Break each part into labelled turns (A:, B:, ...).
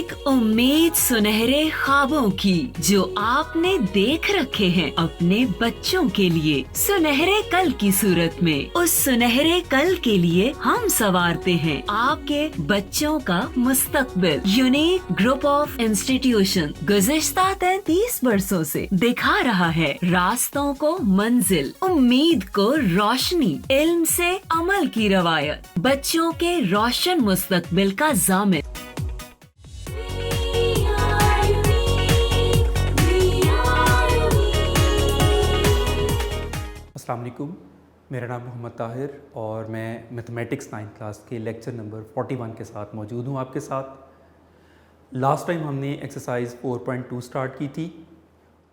A: एक उम्मीद सुनहरे ख्वाबों की जो आपने देख रखे हैं अपने बच्चों के लिए, सुनहरे कल की सूरत में। उस सुनहरे कल के लिए हम संवारते हैं आपके बच्चों का मुस्तकबिल। यूनिक ग्रुप ऑफ इंस्टीट्यूशन गुज़िश्ता 33 वर्षों से दिखा रहा है रास्तों को मंजिल, उम्मीद को रोशनी, इल्म से अमल की रवायत, बच्चों के रोशन मुस्तकबिल का जामिन।
B: अस्सलाम वालेकुम, मेरा नाम मोहम्मद ताहिर और मैं मैथमेटिक्स 9th क्लास के लेक्चर नंबर 41 के साथ मौजूद हूँ आपके साथ। लास्ट टाइम हमने एक्सरसाइज 4.2 स्टार्ट की थी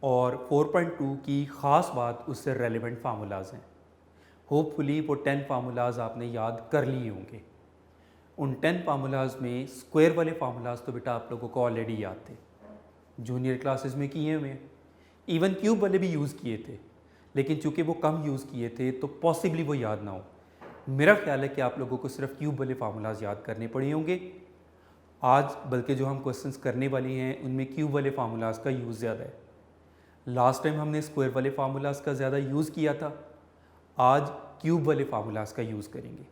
B: और 4.2 की ख़ास बात उससे रेलेवेंट फार्मूलाज हैं। होपफुली वो 10 फार्मूलाज आपने याद कर लिए होंगे। उन 10 फार्मूलाज में स्क्वायर वाले फार्मूलाज तो बेटा आप लोगों को ऑलरेडी याद थे, जूनियर क्लासेस में किए हुए हैं। इवन क्यूब वाले भी यूज़ किए थे, लेकिन चूँकि वो कम यूज़ किए थे तो पॉसिबली वो याद ना हो। मेरा ख्याल है कि आप लोगों को सिर्फ क्यूब वाले फार्मूलाज याद करने पड़े होंगे आज, बल्कि जो हम क्वेश्चंस करने वाली हैं उनमें क्यूब वाले फार्मूलाज का यूज़ ज़्यादा है। लास्ट टाइम हमने स्क्वायर वाले फार्मूलाज का ज़्यादा यूज़ किया था, आज क्यूब वाले फार्मूलाज का यूज़ करेंगे।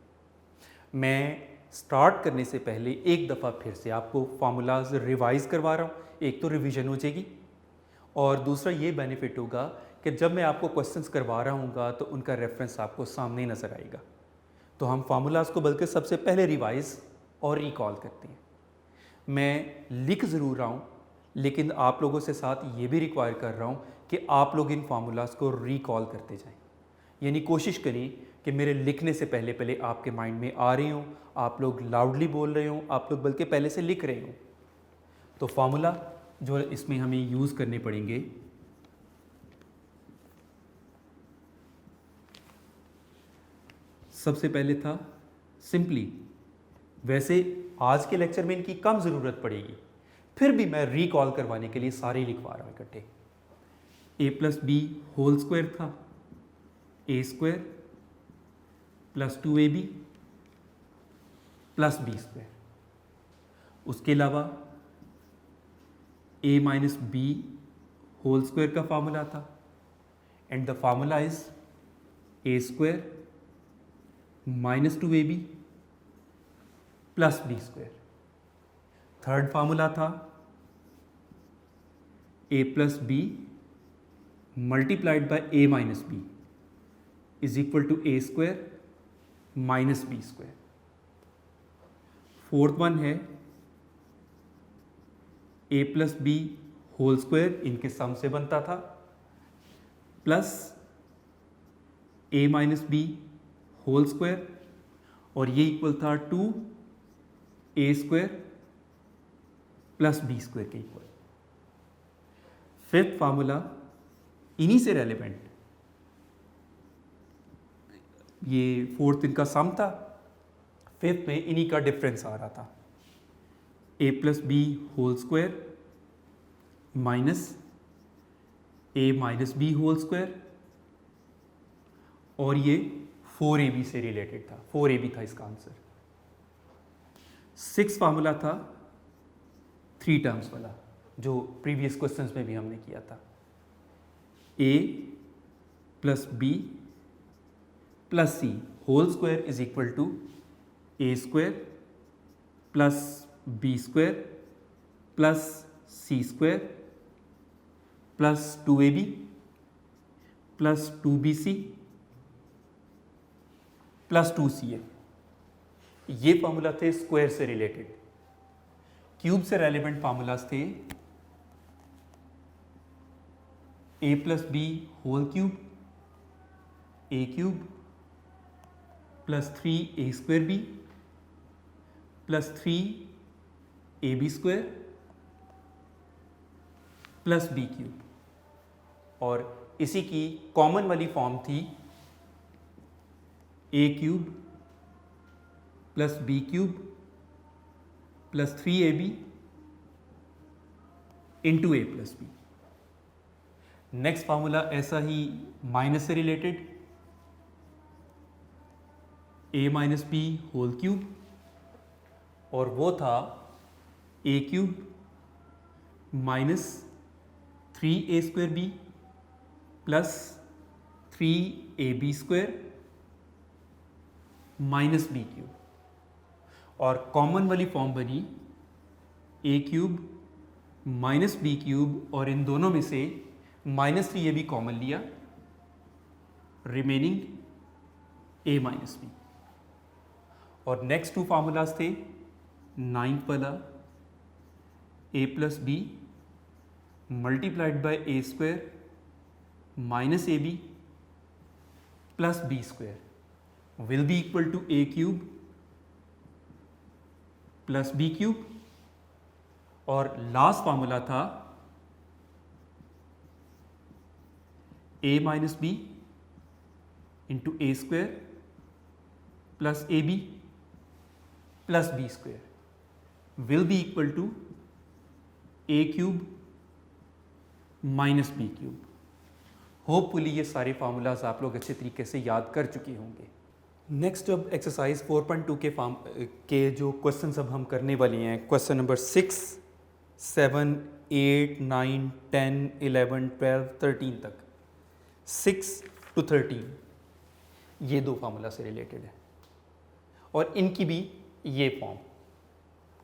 B: मैं स्टार्ट करने से पहले एक दफ़ा फिर से आपको फार्मूलाज रिवाइज़ करवा रहा हूँ। एक तो रिवीजन हो जाएगी और दूसरा ये बेनिफिट होगा कि जब मैं आपको क्वेश्चंस करवा रहा हूँगा तो उनका रेफरेंस आपको सामने नज़र आएगा। तो हम फार्मूलाज को बल्कि सबसे पहले रिवाइज़ और रिकॉल करते हैं। मैं लिख ज़रूर रहा हूँ, लेकिन आप लोगों से साथ ये भी रिक्वायर कर रहा हूँ कि आप लोग इन फार्मूलाज को रिकॉल करते जाएं। यानी कोशिश करें कि मेरे लिखने से पहले पहले आपके माइंड में आ रहे हों, आप लोग लाउडली बोल रहे हों, आप लोग बल्कि पहले से लिख रहे हों। तो फार्मूला जो इसमें हमें यूज़ करने पड़ेंगे, सबसे पहले था सिंपली। वैसे आज के लेक्चर में इनकी कम ज़रूरत पड़ेगी, फिर भी मैं रिकॉल करवाने के लिए सारे लिखवा रहा हूँ इकट्ठे। a plus b whole square था, a square plus 2ab plus b square. उसके अलावा a minus b whole square का फार्मूला था and the formula is a square minus 2ab plus b square. Third formula था a plus b multiplied by a minus b is equal to a square minus b square. Fourth one है a plus b whole square, इनके sum से बनता था, plus a minus b whole square और ये equal था to a square plus b square के equal. Fifth formula इन्हीं से रेलेवेंट, ये फोर्थ इनका सम था, फिफ्थ में इन्हीं का डिफरेंस आ रहा था। a plus b whole square minus a minus b whole square और ये 4ab से रिलेटेड था, 4ab था इसका आंसर। सिक्स फार्मूला था 3 टर्म्स वाला, जो प्रीवियस क्वेश्चंस में भी हमने किया था। a plus b plus c whole square is equal to a square plus b square plus c square plus 2ab plus 2bc plus 2ca। ये फार्मूला थे स्क्वायर से रिलेटेड। क्यूब से रेलेवेंट फार्मूलाज थे a plus b whole cube, a cube plus 3a square b plus 3ab square plus b cube. और इसी की common वाली form थी a cube plus b cube plus 3ab into a plus b. Next formula ऐसा ही minus से related, a minus b whole cube और वो था a cube minus 3a² b plus 3ab² minus b cube, और common वाली form बनी a cube minus b cube, और इन दोनों में से माइनस 3ab कॉमन लिया, रिमेनिंग a माइनस बी। और नेक्स्ट टू फार्मूलाज थे 9th वाला a plus b multiplied by a² minus ab plus b² will be equal to a cube plus b cube. और लास्ट फार्मूला था a minus b into a² plus ab plus b² will be equal to a cube minus b cube. Hopefully ये सारे formulas आप लोग अच्छे तरीके से याद कर चुके होंगे। नेक्स्ट अब एक्सरसाइज 4.2 के जो क्वेश्चन अब हम करने वाले हैं, क्वेश्चन नंबर 6, 7, 8, 9, 10, 11, 12, 13 तक, 6 to 13 ये दो फार्मूला से रिलेटेड है, और इनकी भी ये फॉर्म,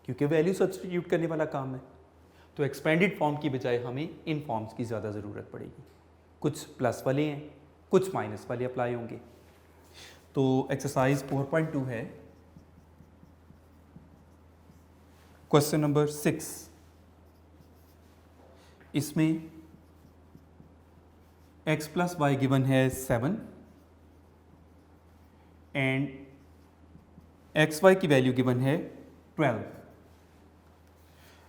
B: क्योंकि वैल्यू सब्स्टिट्यूट करने वाला काम है तो एक्सपेंडेड फॉर्म की बजाय हमें इन फॉर्म्स की ज़्यादा ज़रूरत पड़ेगी। कुछ प्लस वाले हैं, कुछ माइनस वाले अप्लाई होंगे। तो एक्सरसाइज 4.2 है, क्वेश्चन नंबर 6। इसमें x प्लस वाई गिवन है 7 एंड एक्स वाई की वैल्यू गिवन है 12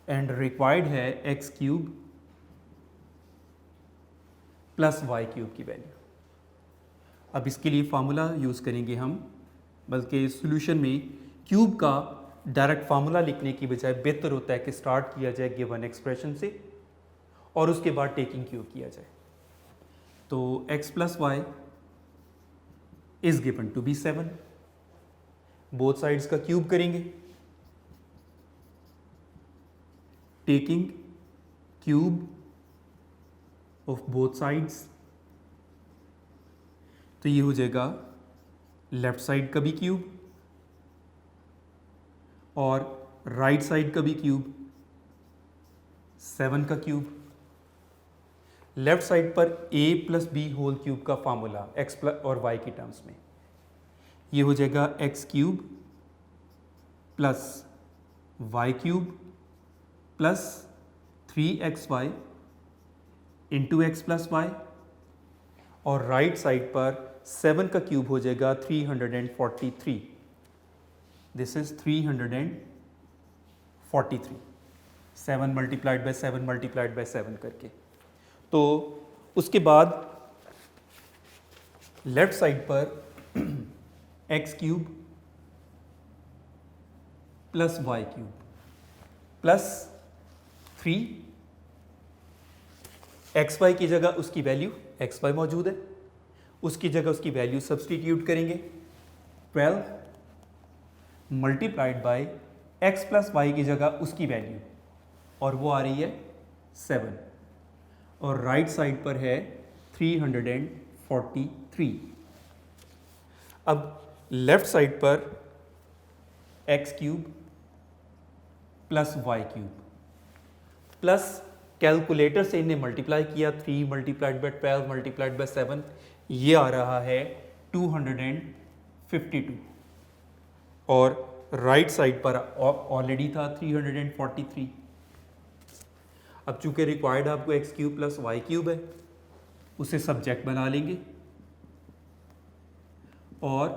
B: एंड रिक्वायर्ड है x cube plus y cube की वैल्यू। अब इसके लिए फार्मूला यूज़ करेंगे हम, बल्कि सॉल्यूशन में क्यूब का डायरेक्ट फार्मूला लिखने की बजाय बेहतर होता है कि स्टार्ट किया जाए गिवन एक्सप्रेशन से और उसके बाद टेकिंग क्यूब किया जाए। तो x plus y is given to be 7, both sides का क्यूब करेंगे, taking cube of both sides, तो ये हो जाएगा लेफ्ट साइड का भी क्यूब और राइट साइड का भी क्यूब, 7 का क्यूब। लेफ्ट साइड पर a plus b whole cube का फार्मूला x प्लस और y की टर्म्स में ये हो जाएगा x cube plus y cube plus 3xy into x plus y, और राइट साइड पर 7 का क्यूब हो जाएगा 343, this is 343, 7 multiplied by 7 multiplied by 7 करके। तो उसके बाद लेफ्ट साइड पर x cube plus y cube plus 3, x y की जगह उसकी वैल्यू एक्स वाई मौजूद है, उसकी जगह उसकी वैल्यू सब्स्टिट्यूट करेंगे, 12 multiplied by x plus y की जगह उसकी वैल्यू, और वो आ रही है 7, और राइट साइड पर है 343। अब लेफ्ट साइड पर x cube plus y cube plus calculator से इन्हें मल्टीप्लाई किया, 3 मल्टीप्लाइड बाय 12 मल्टीप्लाइड बाय 7, ये आ रहा है 252, और राइट साइड पर ऑलरेडी था 343। अब चूंकि रिक्वायर्ड आपको x cube plus y cube है, उसे सब्जेक्ट बना लेंगे और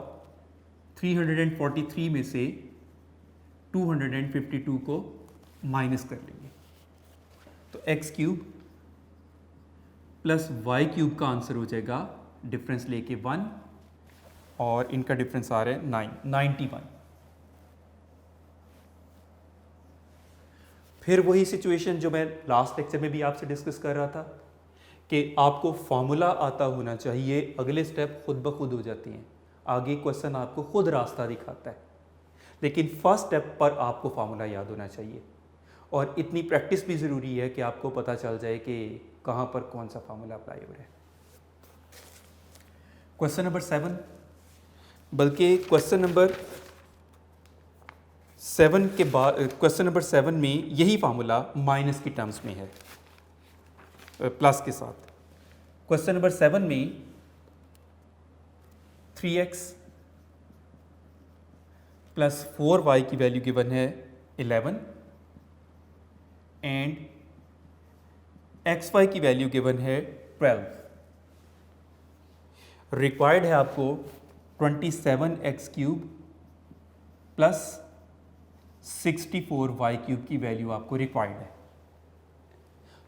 B: 343 में से 252 को माइनस कर लेंगे, तो x cube plus y cube का आंसर हो जाएगा, डिफरेंस लेके 1, और इनका डिफरेंस आ रहा है 91। फिर वही सिचुएशन जो मैं लास्ट लेक्चर में भी आपसे डिस्कस कर रहा था कि आपको फॉर्मूला आता होना चाहिए, अगले स्टेप खुद ब खुद हो जाती हैं, आगे क्वेश्चन आपको खुद रास्ता दिखाता है, लेकिन फर्स्ट स्टेप पर आपको फार्मूला याद होना चाहिए। और इतनी प्रैक्टिस भी ज़रूरी है कि आपको पता चल जाए कि कहाँ पर कौन सा फार्मूला अप्लाई हो रहा है। क्वेश्चन नंबर 7, बल्कि क्वेश्चन नंबर 7 के बाद क्वेश्चन नंबर 7 में यही फार्मूला माइनस की टर्म्स में है, प्लस के साथ। क्वेश्चन नंबर 7 में 3x प्लस 4y की वैल्यू गिवन है 11 एंड xy की वैल्यू गिवन है 12। रिक्वायर्ड है आपको 27x cube plus 64y cube की वैल्यू आपको रिक्वायर्ड है।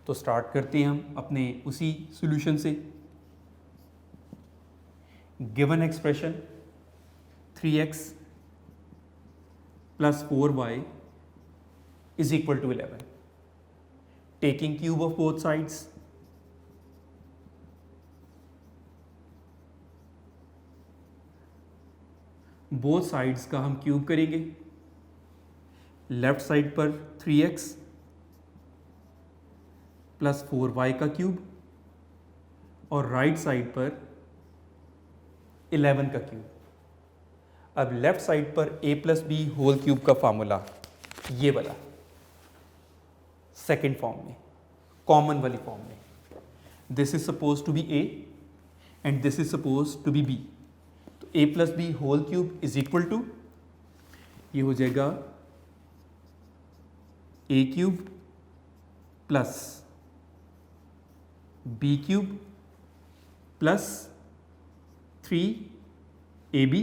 B: तो स्टार्ट करते हैं हम अपने उसी सॉल्यूशन से। Given expression 3x plus 4y is equal to 11। Taking cube of both sides, both sides का हम क्यूब करेंगे। लेफ्ट साइड पर 3x प्लस 4y का क्यूब और राइट साइड पर 11 का क्यूब। अब लेफ्ट साइड पर a plus b whole cube का फार्मूला ये वाला सेकेंड फॉर्म में, कॉमन वाली फॉर्म में, this is suppose to be a and this is suppose to be b। तो a plus b whole cube is equal to, ये हो जाएगा a cube plus b cube plus 3ab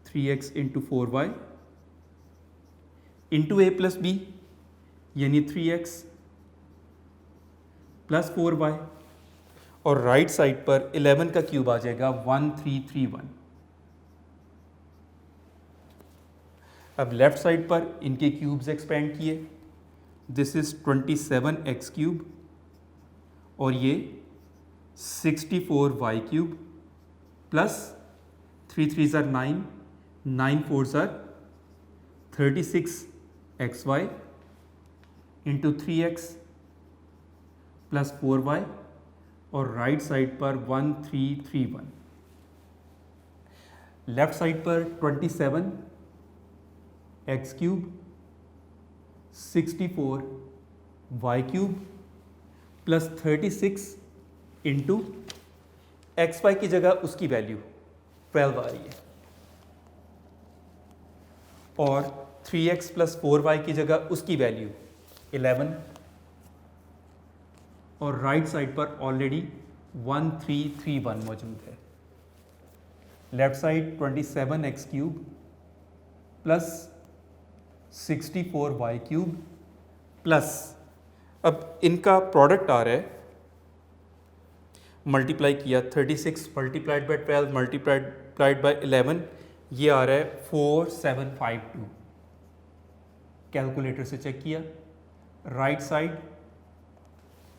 B: 3x into 4y into a plus b यानी 3x plus 4y और right side पर 11 का cube आ जाएगा 1331। अब लेफ्ट साइड पर इनके क्यूब्स एक्सपेंड किए, दिस इज 27x क्यूब और ये 64y cube plus 3 3s are 9, 9 4s are 36xy into 3x plus 4y और राइट साइड पर 1331। लेफ्ट साइड पर 27x cube 64y cube plus 36 into xy की जगह उसकी वैल्यू 12 आ रही है और 3x प्लस 4y की जगह उसकी वैल्यू 11 और राइट साइड पर ऑलरेडी 1331 मौजूद है। Left side 27x cube plus 64y cube plus, अब इनका प्रोडक्ट आ रहा है, मल्टीप्लाई किया 36 मल्टीप्लाइड बाई 12 मल्टीप्लाइड बाई 11, ये आ रहा है 4752। कैलकुलेटर से चेक किया, राइट साइड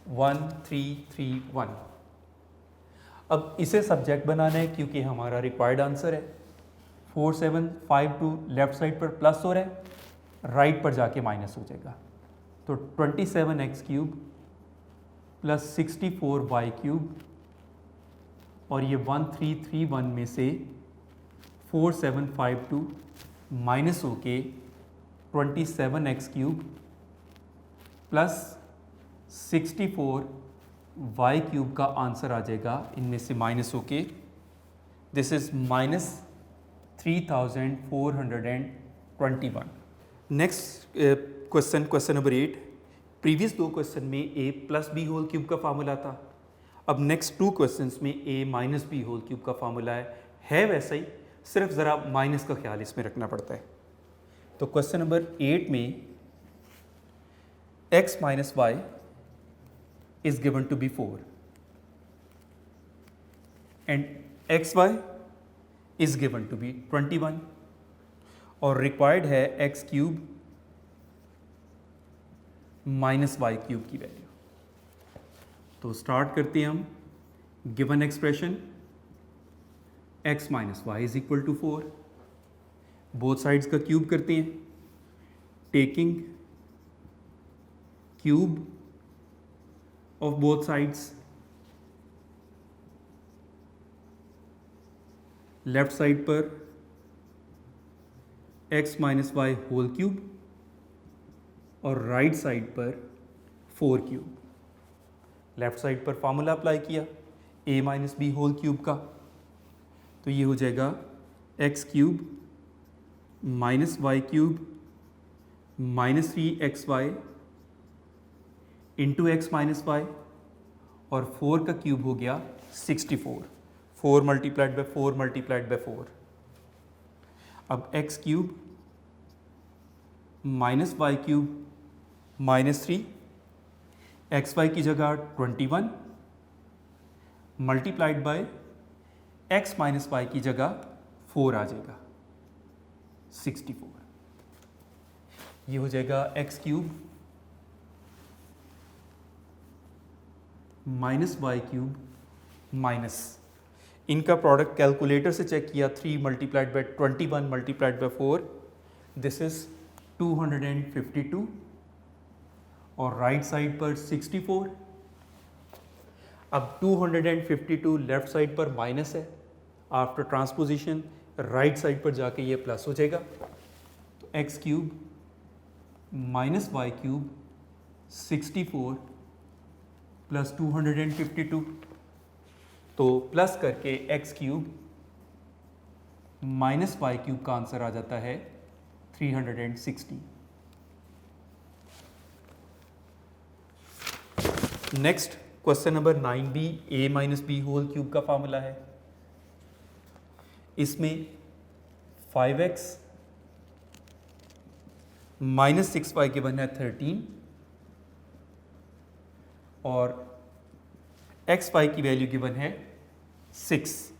B: 1331। अब इसे सब्जेक्ट बनाना है क्योंकि हमारा रिक्वायर्ड आंसर है। 4752 लेफ्ट साइड पर प्लस हो रहा है, राइट पर जाके माइनस हो जाएगा। तो 27x cube plus 64y cube और ये 1331 में से 4752 माइनस होके 27x cube plus 64y cube का आंसर आ जाएगा इनमें से माइनस होके, this is minus 3421। Next question, question number 8। Previous दो क्वेश्चन में a plus b whole cube का फार्मूला था, अब नेक्स्ट टू क्वेश्चंस में a minus b whole cube का फार्मूला है वैसा ही, सिर्फ ज़रा माइनस का ख्याल इसमें रखना पड़ता है। तो क्वेश्चन नंबर 8 में x minus y is given to be 4 and xy is given to be 21 और रिक्वायर्ड है x cube minus y cube की वैल्यू। तो स्टार्ट करते हैं हम। Given expression x minus y is equal to 4, both sides का cube करते हैं। taking cube of both sides, left side पर x minus y whole cube और राइट साइड पर 4 क्यूब। लेफ्ट साइड पर फार्मूला अप्लाई किया a minus b whole cube का, तो ये हो जाएगा x cube minus y cube minus 3xy into x minus y, और 4 का क्यूब हो गया 64, 4 मल्टीप्लाइड बाई 4 मल्टीप्लाइड बाई 4। अब x cube minus y cube minus 3, x y की जगह 21 multiplied by x minus y की जगह 4 आ जाएगा 64। ये हो जाएगा x cube minus y cube minus, इनका प्रोडक्ट कैलकुलेटर से चेक किया 3 multiplied by 21 multiplied by 4, this is 252, और राइट साइड पर 64। अब 252 लेफ्ट साइड पर माइनस है, आफ्टर ट्रांसपोजिशन राइट साइड पर जाके ये प्लस हो जाएगा, तो x cube minus y cube 64 plus 252, तो प्लस करके x cube minus y cube का आंसर आ जाता है 360। Next question number 9b, a minus b whole cube का फॉर्मूला है। इसमें 5x माइनस 6y गिवन है 13, और xy की वैल्यू गिवन है 6।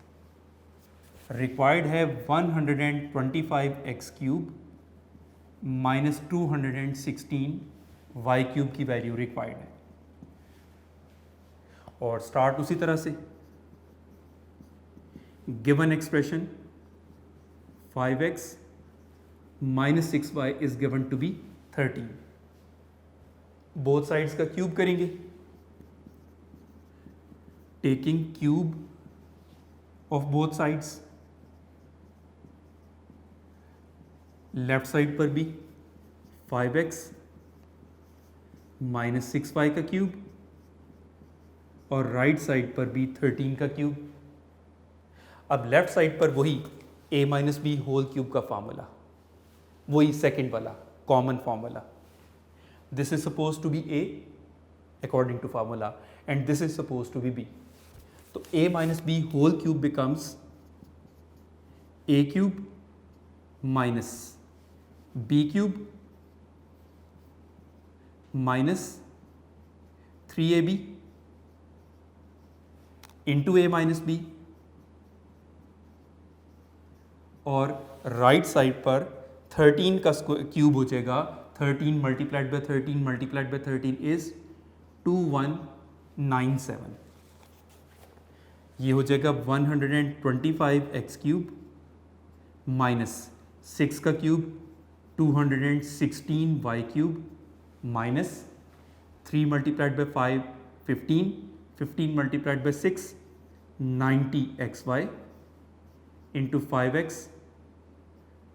B: रिक्वायर्ड है 125x cube minus 216 y cube की वैल्यू रिक्वायर्ड है। और स्टार्ट उसी तरह से, given expression 5x minus 6y is given to be 13, both sides का क्यूब करेंगे, taking cube of both sides, left side पर भी 5x माइनस 6y का क्यूब और राइट साइड पर भी 13 का क्यूब। अब लेफ्ट साइड पर वही a minus b whole cube का फॉर्मूला, वही सेकंड वाला common formula, this is suppose to be a according to formula and this is suppose to be b, तो a minus b whole cube becomes a cube minus b cube minus 3ab into a minus b, और right side पर 13 का cube हो जाएगा, 13 multiplied by 13 multiplied by 13 is 2197। ये हो जाएगा 125x cube minus 6 का cube 216y cube minus 3 multiplied bye 5 15, 15 multiplied by 6 90xy into 5x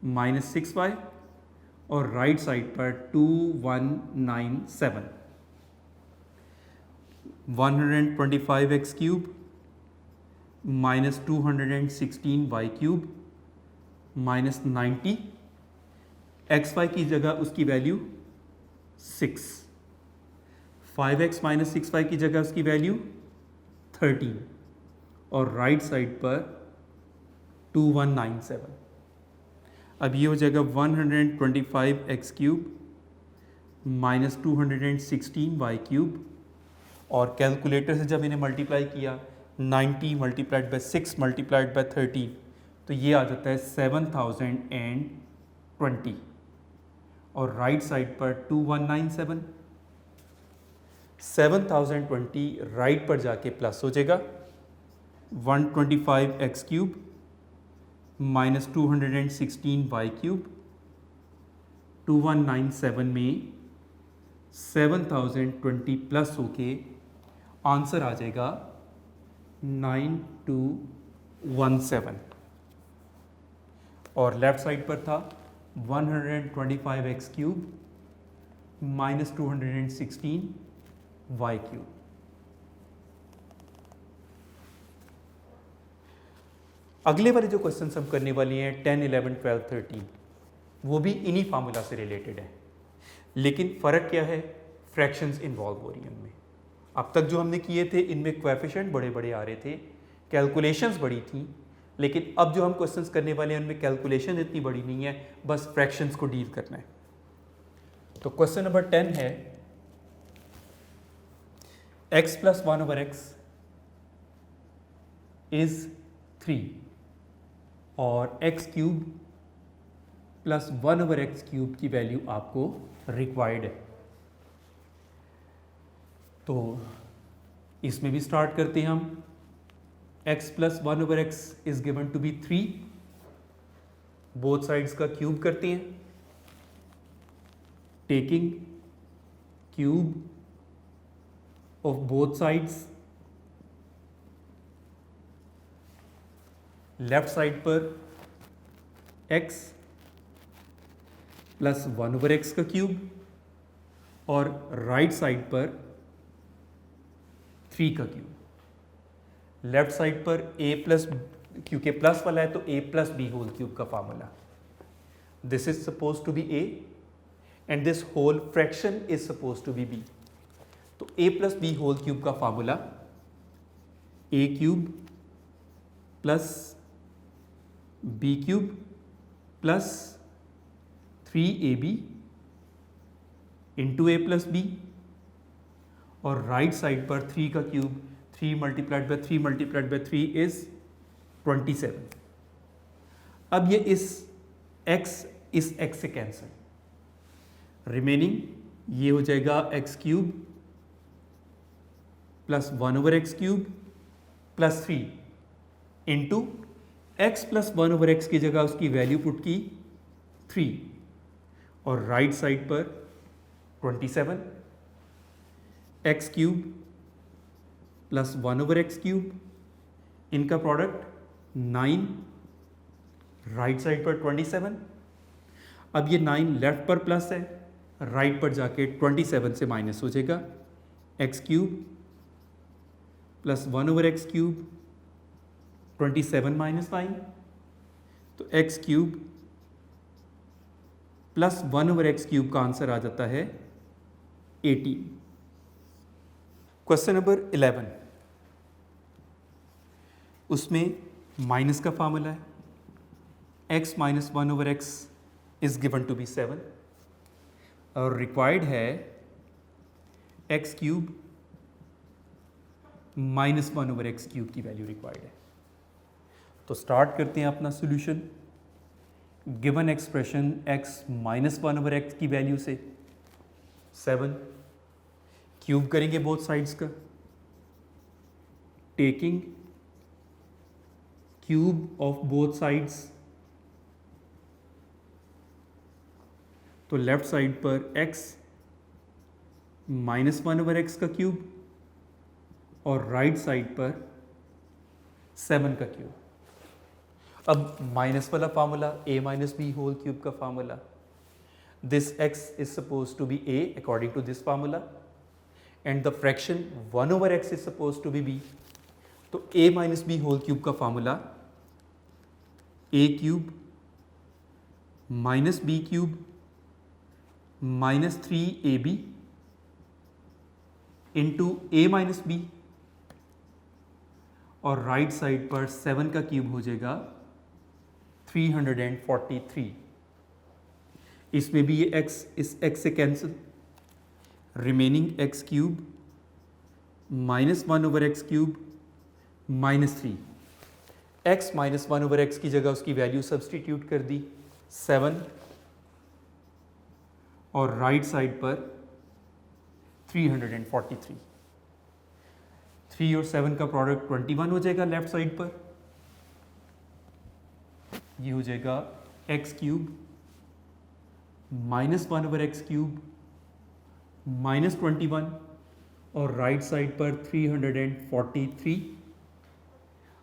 B: minus 6y, और राइट साइड पर 2197, 125x cube minus 216y cube minus 90, xy की जगह उसकी वैल्यू 6, 5x माइनस 6y की जगह उसकी वैल्यू 13, और राइट साइड पर 2197। अब ये हो जाएगा 125x cube minus 216y cube, और कैलकुलेटर से जब इन्हें मल्टीप्लाई किया 90 मल्टीप्लाइड बाय 6 मल्टीप्लाइड बाय 13, तो ये आ जाता है 7020, और राइट साइड पर 2197, 7020 राइट पर जाके प्लस हो जाएगा 125x cube minus 216y cube 2197 में 7020 प्लस होके आंसर आ जाएगा 9217 और लेफ्ट साइड पर था 125x cube minus 216 Y cube. अगले वाले जो क्वेश्चन हम करने वाले हैं 10, 11, 12, 13 वो भी इन्हीं फार्मूला से रिलेटेड है, लेकिन फ़र्क क्या है, फ्रैक्शंस इन्वॉल्व हो रही हैं उनमें। अब तक जो हमने किए थे इनमें कोएफिशिएंट बड़े बड़े आ रहे थे, कैलकुलेशंस बड़ी थी, लेकिन अब जो हम क्वेश्चंस करने वाले हैं उनमें कैलकुलेशन इतनी बड़ी नहीं है, बस फ्रैक्शंस को डील करना है। तो क्वेश्चन नंबर 10 है x प्लस 1/x इज 3 और x cube plus 1/x cube की वैल्यू आपको रिक्वायर्ड है। तो इसमें भी स्टार्ट करते हैं हम। x plus 1/x is given to be 3, both sides का क्यूब करते हैं, taking cube of both sides, left side पर x प्लस 1/x का क्यूब और राइट साइड पर 3 का क्यूब। लेफ्ट साइड पर a प्लस, क्योंकि प्लस वाला है तो a plus b whole cube का formula, this is suppose to be a and this whole fraction is suppose to be b। तो a plus b whole cube का formula a cube plus b cube plus 3ab into a plus b और right side पर 3 का cube, 3 multiplied by 3 multiplied by 3 is 27। अब ये इस x से cancel, remaining ये हो जाएगा x cube plus 1/x cube plus 3 into x plus 1/x की जगह उसकी वैल्यू पुट की 3 और राइट साइड पर 27, x cube plus 1/x cube, इनका प्रोडक्ट 9, राइट साइड पर 27। अब ये 9 लेफ्ट पर प्लस है, राइट पर जाके 27 से माइनस हो जाएगा, x cube plus 1/x cube 27 minus 9, तो x cube plus 1/x cube का आंसर आ जाता है 18। क्वेश्चन नंबर 11, उसमें माइनस का फार्मूला है, x minus 1/x is given to be 7 और रिक्वायर्ड है x cube minus 1/x cube की वैल्यू रिक्वायर्ड है। तो स्टार्ट करते हैं अपना solution. Given expression x minus 1/x की वैल्यू से 7, क्यूब करेंगे बोथ साइड्स का, taking cube of both sides, तो लेफ्ट साइड पर x माइनस 1/x का क्यूब और राइट साइड पर 7 का क्यूब। अब माइनस वाला formula a minus b whole cube का formula, this x is suppose to be a according to this formula and the fraction 1/x is suppose to be b। तो a minus b whole cube का formula a cube minus b cube minus 3ab into a minus b और right side पर 7 का cube हो जाएगा 343। इसमें भी ये x इस x से cancel, remaining x cube minus 1/x cube minus 3, x minus 1/x की जगह उसकी वैल्यू सब्सटीट्यूट कर दी 7 और राइट साइड पर 343, 3 और 7 का प्रोडक्ट 21 हो जाएगा लेफ्ट साइड पर, ये हो जाएगा x क्यूब -1/x³ -21 और राइट साइड पर 343।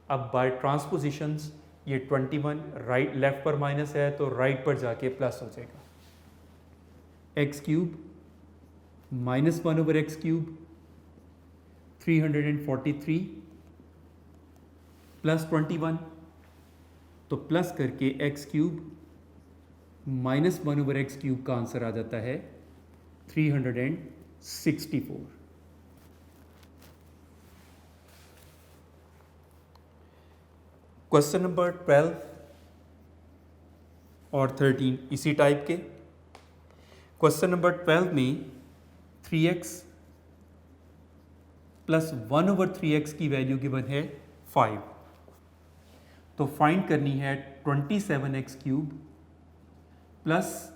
B: अब बाय ट्रांसपोजिशंस ये 21 राइट लेफ्ट पर माइनस है तो राइट पर जाके प्लस हो जाएगा। x³ -1/x³ 343 प्लस 21 तो प्लस करके x³ -1/x³ का आंसर आ जाता है 364। क्वेश्चन नंबर 12 और 13 इसी टाइप के। क्वेश्चन नंबर 12 में 3x प्लस 1/3x की वैल्यू गिवन है 5। तो फाइंड करनी है 27x³ प्लस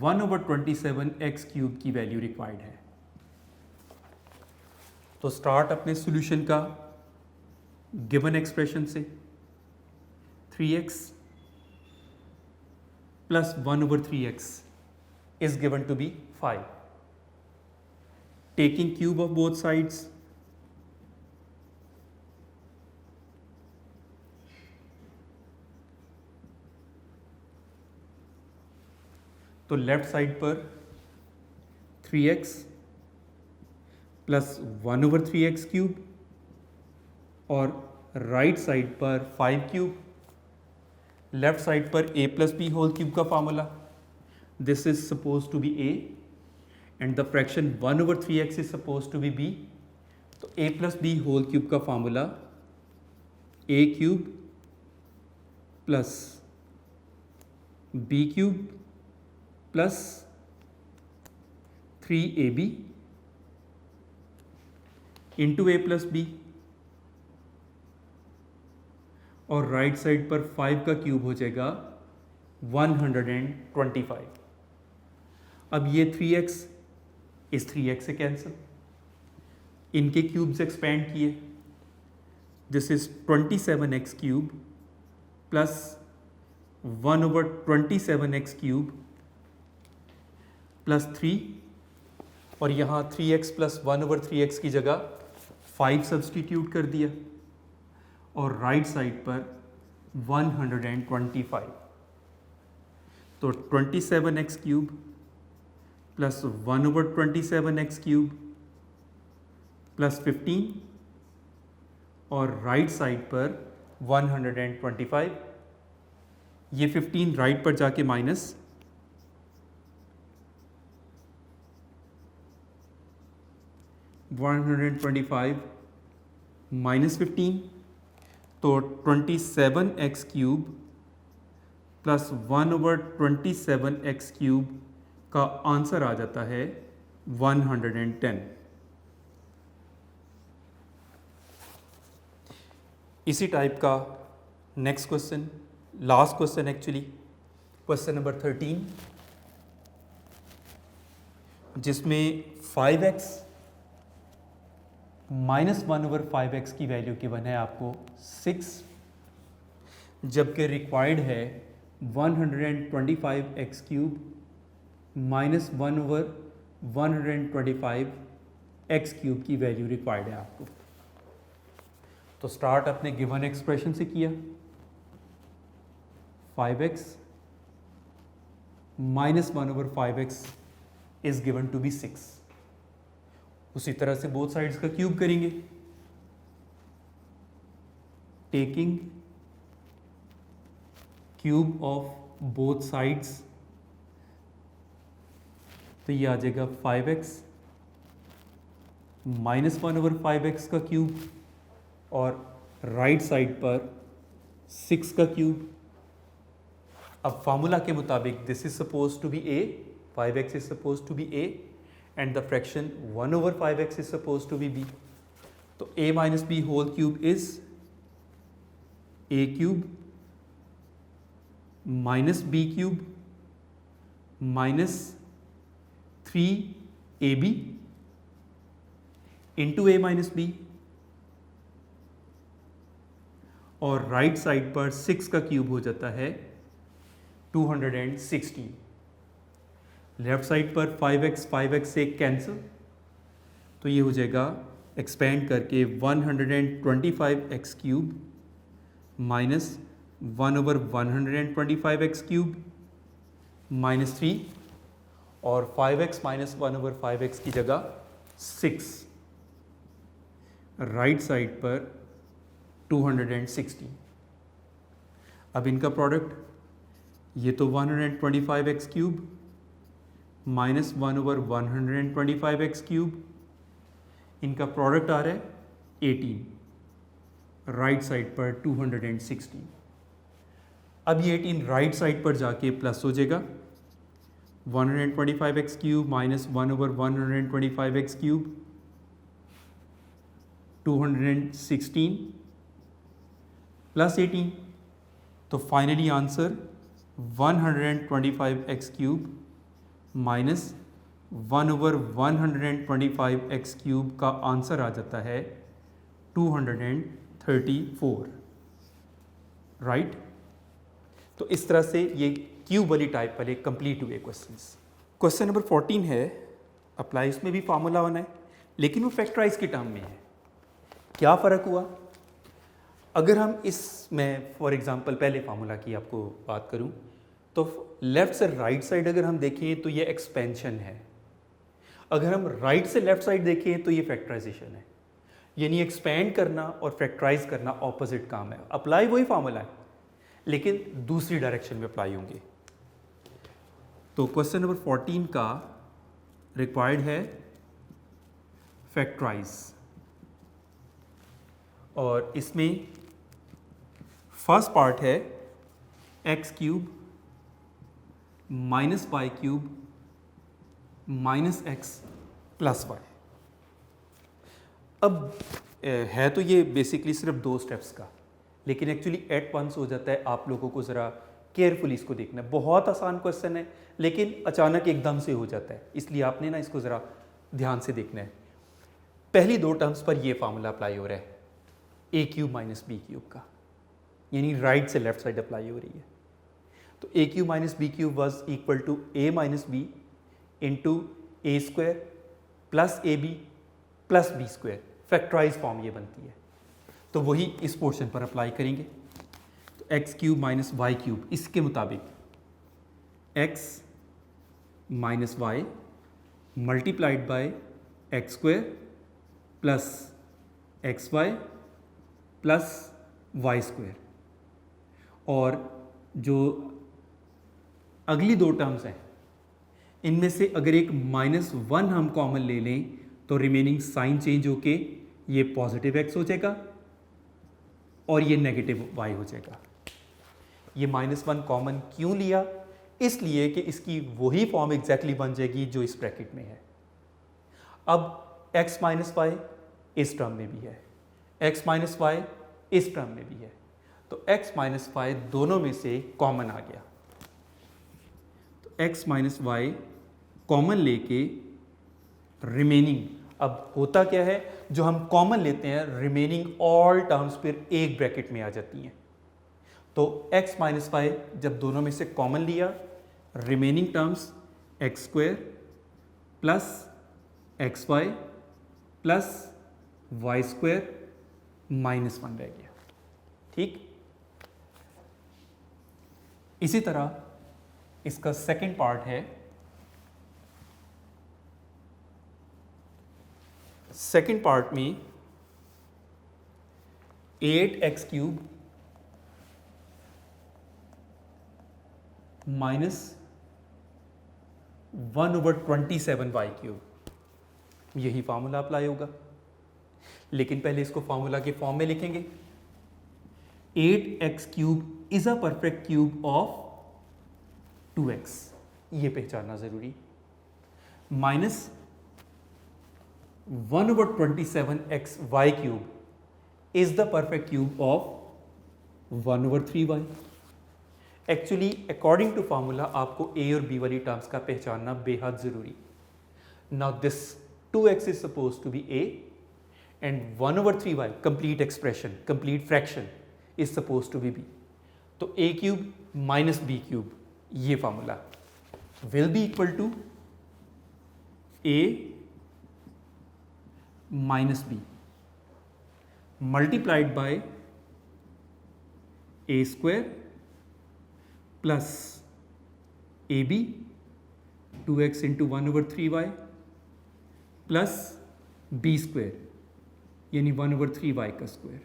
B: 1/27x³ की वैल्यू रिक्वायर्ड है। तो स्टार्ट अपने सॉल्यूशन का गिवन एक्सप्रेशन से। 3x plus 1/3x is given to be 5. Taking cube of both sides, तो लेफ्ट साइड पर 3x प्लस 1/3x³ और राइट साइड पर 5³। लेफ्ट साइड पर a plus b whole cube का formula, this is supposed to be a and the fraction 1/3x is supposed to be b। तो a plus b whole cube का formula a³ plus b³ plus 3ab into a plus b और right side पर 5 का cube हो जाएगा 125। अब ये 3x इस 3x से कैंसिल, इनके क्यूब्स एक्सपेंड किए, this is 27x³ plus 1/27x³ plus 3 और यहाँ 3x प्लस 1/3x की जगह 5 सब्सटीट्यूट कर दिया और राइट साइड पर 125। तो 27x³ प्लस 1/27x³ प्लस 15 और राइट साइड पर 125। ये 15 राइट पर जाके माइनस, 125 माइनस 15 तो 27x³ प्लस 1/27x³ का आंसर आ जाता है 110। इसी टाइप का next question, last question actually, question number 13, जिसमें 5x माइनस 1/5x की वैल्यू गिवन है आपको 6, जबकि रिक्वायर्ड है 125x³ माइनस 1/125x³ की वैल्यू रिक्वायर्ड है आपको। तो स्टार्ट अपने गिवन एक्सप्रेशन से किया, 5x minus 1/5x is given to be 6। उसी तरह से बोथ साइड्स का क्यूब करेंगे, taking cube of both sides, तो ये आ जाएगा 5x माइनस 1/5x का क्यूब और राइट साइड पर 6 का क्यूब। अब फार्मूला के मुताबिक this is suppose to be a, 5x is suppose to be a and the fraction 1/5x is supposed to be b. तो a minus b whole cube is a³ minus b³ minus 3ab into a minus b और right side पर 6 का cube हो जाता है 216। Left side पर 5x से cancel, तो ये हो जाएगा एक्सपेंड करके 125x cube minus 1/125x cube minus 3, और 5x माइनस 1/5x की जगह 6, राइट साइड पर 260। अब इनका प्रोडक्ट, ये तो 125x cube minus 1/125x cube, इनका प्रोडक्ट आ रहा है 18, राइट साइड पर 260। अब ये 18 राइट साइड पर जाके प्लस हो जाएगा, 125x cube minus 1/125x cube 216 plus 18, तो finally answer 125x cube minus 1/125x cube का आंसर आ जाता है 234, राइट। तो इस तरह से ये क्यूब वाली टाइप वाले कंप्लीट हुए क्वेश्चंस। क्वेश्चन नंबर 14 है, अप्लाई, इसमें भी फार्मूला होना है लेकिन वो फैक्टराइज के टर्म में है। क्या फ़र्क हुआ? अगर हम इसमें फॉर एग्जांपल पहले फार्मूला की आपको बात करूं, तो लेफ़्ट से राइट साइड अगर हम देखें तो ये एक्सपेंशन है, अगर हम राइट से लेफ़्ट साइड देखें तो ये फैक्टराइजेशन है। यानी एक्सपेंड करना और फैक्टराइज करना ऑपोजिट काम है। अप्लाई वही फार्मूला है लेकिन दूसरी डायरेक्शन में अप्लाई होंगे। तो क्वेश्चन नंबर 14 का रिक्वायर्ड है फैक्टराइज, और इसमें फर्स्ट पार्ट है x cube minus y cube minus x plus y. अब है तो ये बेसिकली सिर्फ 2 स्टेप्स का, लेकिन एक्चुअली एट वंस हो जाता है। आप लोगों को ज़रा केयरफुली इसको देखना है। बहुत आसान क्वेश्चन है लेकिन अचानक एकदम से हो जाता है, इसलिए आपने ना इसको ज़रा ध्यान से देखना है। पहली 2 टर्म्स पर ये फार्मूला अप्लाई हो रहा है ए क्यूब माइनस बी क्यूब का, यानी राइट से लेफ्ट साइड अप्लाई हो रही है। तो a cube minus b cube was equal to a minus b into a square plus a b plus b square, factorize form ये बनती है। तो वही इस पोर्शन पर अप्लाई करेंगे। तो x cube minus y cube, इसके मुताबिक x minus y multiplied by x square plus x y plus y square, और जो अगली 2 टर्म्स हैं इनमें से अगर एक -1 हम कॉमन ले लें तो रिमेनिंग साइन चेंज होके ये पॉजिटिव एक्स हो जाएगा और ये नेगेटिव वाई हो जाएगा। ये -1 कॉमन क्यों लिया? इसलिए कि इसकी वही फॉर्म एग्जैक्टली बन जाएगी जो इस ब्रैकेट में है। अब x माइनस वाई इस टर्म में भी है, x माइनस वाई इस टर्म में भी है, तो x माइनस वाई दोनों में से कॉमन आ गया। तो x माइनस वाई कॉमन लेके रिमेनिंग, अब होता क्या है, जो हम कॉमन लेते हैं रिमेनिंग ऑल टर्म्स फिर एक ब्रैकेट में आ जाती हैं। तो x माइनस वाई जब दोनों में से कॉमन लिया, remaining terms x square plus x y plus y square -1 रह गया। ठीक, इसी तरह इसका सेकंड पार्ट है, सेकंड पार्ट में 8x cube minus 1/27y cube, यही फार्मूला अप्लाई होगा। लेकिन पहले इसको फार्मूला के फॉर्म में लिखेंगे। 8x cube is a perfect cube of 2x, ये पहचानना जरूरी, minus 1/27x y cube is the perfect cube of 1/3y। Actually according to formula आपको a और b वाली टर्म्स का पहचानना बेहद जरूरी। Now this 2x is suppose to be a and 1/3y complete expression, complete fraction is supposed to be b. तो a cube minus b cube, ये formula will be equal to a minus b multiplied by a square plus a b 2x into 1/3y plus b square यानी 1/3y का square.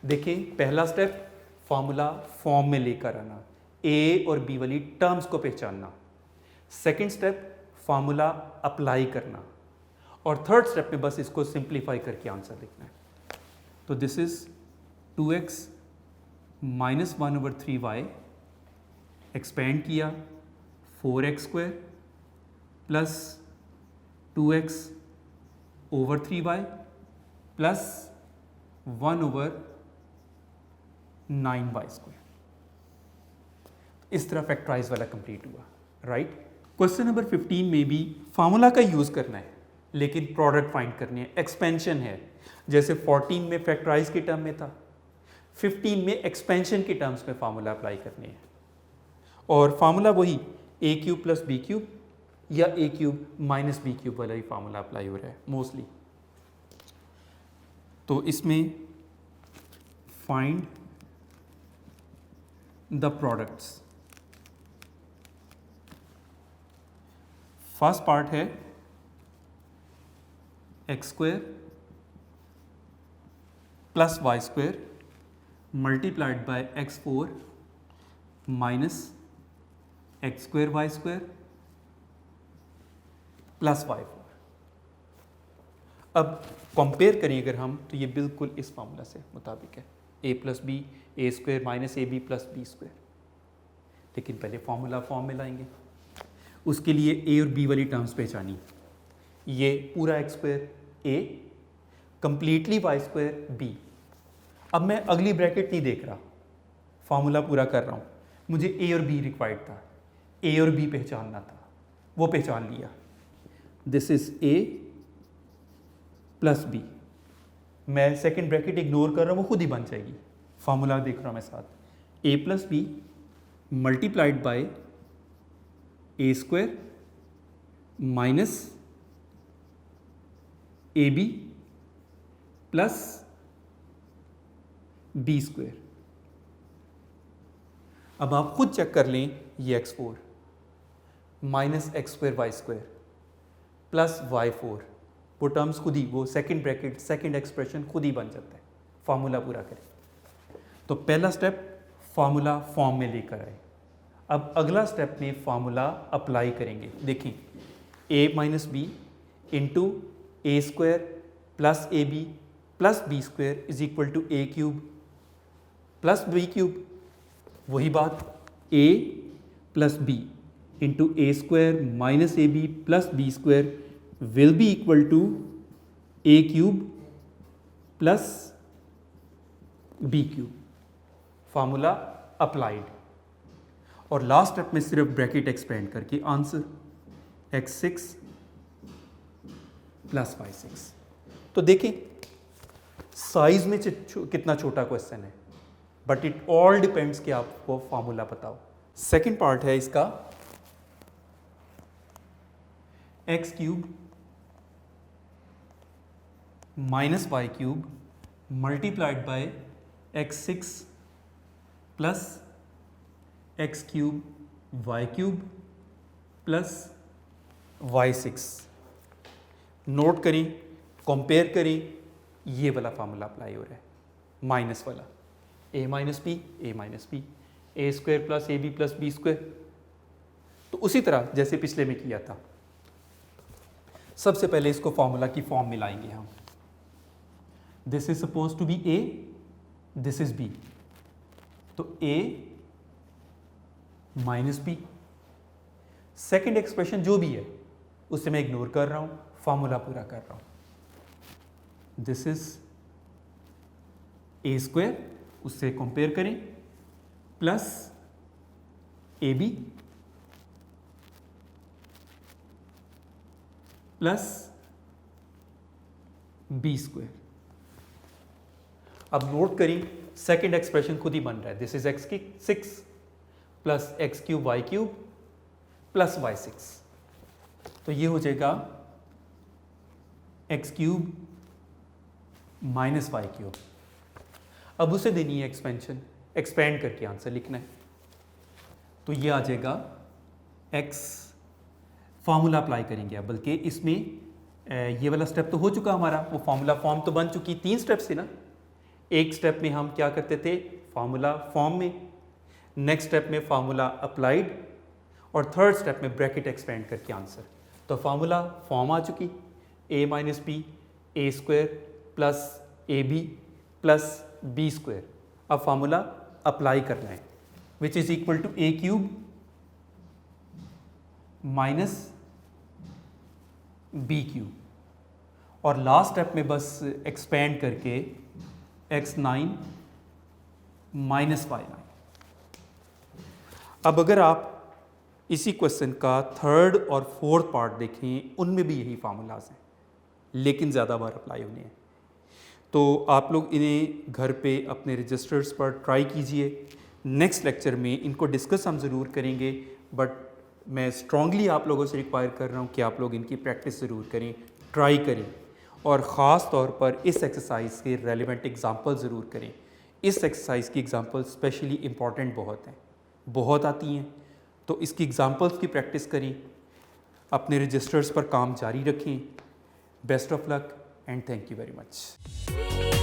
B: देखिए पहला step formula form में लेकर आना, ए और B वाली टर्म्स को पहचानना। सेकंड स्टेप फॉर्मूला अप्लाई करना, और थर्ड स्टेप में बस इसको सिंप्लीफाई करके आंसर लिखना है। तो this is 2x minus 1/3y expand किया 4x² plus 2x over 3y plus 1/9y²। इस तरह फैक्टराइज वाला कंप्लीट हुआ, राइट। क्वेश्चन नंबर 15 में भी फार्मूला का यूज करना है, लेकिन प्रोडक्ट फाइंड करनी है, एक्सपेंशन है। जैसे 14 में फैक्टराइज के टर्म में था, 15 में एक्सपेंशन के टर्म्स में फार्मूला अप्लाई करनी है। और फार्मूला वही a³ प्लस b³ या a³ माइनस b³ वाला ही फार्मूला अप्लाई हो रहा है मोस्टली। तो इसमें find the products, first part है x² plus y² multiplied by x4 minus x² y² plus y4। अब कंपेयर करें अगर हम, तो ये बिल्कुल इस फार्मूला से मुताबिक है, a plus b a² minus ab plus b²। लेकिन पहले फार्मूला फॉर्म में लाएंगे, उसके लिए a और b वाली टर्म्स पहचानी। ये पूरा x² a completely y² b। अब मैं अगली ब्रैकेट नहीं देख रहा, फार्मूला पूरा कर रहा हूँ। मुझे a और b रिक्वायर्ड था, a और b पहचानना था, वो पहचान लिया। This is a plus b. मैं सेकेंड ब्रैकेट इग्नोर कर रहा हूँ, वो खुद ही बन जाएगी। फार्मूला देख रहा हूँ मैं साथ, a plus b multiplied by a² minus ab plus b²। अब आप खुद चेक कर लें, ये x4 minus x² y² plus y4, वो टर्म्स खुद ही, वो सेकंड ब्रैकेट सेकंड एक्सप्रेशन खुद ही बन जाता है। फार्मूला पूरा करें। तो पहला स्टेप फार्मूला फॉर्म में लेकर आए। अब अगला स्टेप में फार्मूला अप्लाई करेंगे। देखिए a minus b into a² plus ab plus b² is equal to a³ plus b³। वही बात, a plus b into a² minus ab plus b² will be equal to a³ plus b³। Formula applied. और last step में सिर्फ bracket expand करके answer x6 plus y6। तो देखें size में कितना छोटा क्वेश्चन है, बट इट ऑल डिपेंड्स कि आपको फार्मूला बताओ। सेकंड पार्ट है इसका x³ minus y³ multiplied by x6 plus x³ y³ plus y6। Note करें, कंपेयर करें, ये वाला फार्मूला अप्लाई हो रहा है, माइनस वाला, a minus b a² plus ab plus b²। तो उसी तरह जैसे पिछले में किया था, सबसे पहले इसको फार्मूला की फॉर्म में लाएंगे हम। This is suppose to be a, this is b। तो a minus b, second expression जो भी है उसे मैं इग्नोर कर रहा हूं, फार्मूला पूरा कर रहा हूं। दिस इज a², उससे कंपेयर करें, प्लस ab प्लस b²। अब नोट करें, सेकेंड एक्सप्रेशन खुद ही बन रहा है। This is x6 plus x³ y³ plus y6। तो ये हो जाएगा x cube minus y cube. अब उसे देनी है एक्सपेंशन, एक्सपेंड करके आंसर लिखना है। तो ये आ जाएगा एक्स, फार्मूला अप्लाई करेंगे अब, बल्कि इसमें ये वाला स्टेप तो हो चुका हमारा, वो फार्मूला फॉर्म तो बन चुकी, 3 स्टेप्स थे ना। एक स्टेप में हम क्या करते थे, फार्मूला फॉर्म में, नेक्स्ट स्टेप में फार्मूला अप्लाइड, और थर्ड स्टेप में ब्रैकेट एक्सपेंड करके आंसर। तो फार्मूला फॉर्म आ चुकी, a minus b a square plus a b plus b square. अब फार्मूला अप्लाई करना है, which is equal to a cube minus b cube, और लास्ट स्टेप में बस एक्सपेंड करके x9 माइनस y9। अब अगर आप इसी क्वेश्चन का थर्ड और फोर्थ पार्ट देखें, उनमें भी यही फार्मूलाज हैं, लेकिन ज़्यादा बार अप्लाई होने हैं। तो आप लोग इन्हें घर पे अपने रजिस्टर्स पर ट्राई कीजिए। नेक्स्ट लेक्चर में इनको डिस्कस हम ज़रूर करेंगे, बट मैं स्ट्रांगली आप लोगों से रिक्वायर कर रहा हूँ कि आप लोग इनकी प्रैक्टिस ज़रूर करें, ट्राई करें, और ख़ास तौर पर इस एक्सरसाइज के रेलिवेंट एग्जांपल ज़रूर करें। इस एक्सरसाइज की एग्जांपल स्पेशली इम्पॉर्टेंट बहुत हैं, बहुत आती हैं, तो इसकी एग्जांपल्स की प्रैक्टिस करें, अपने रजिस्टर्स पर काम जारी रखें। Best of luck and thank you very much.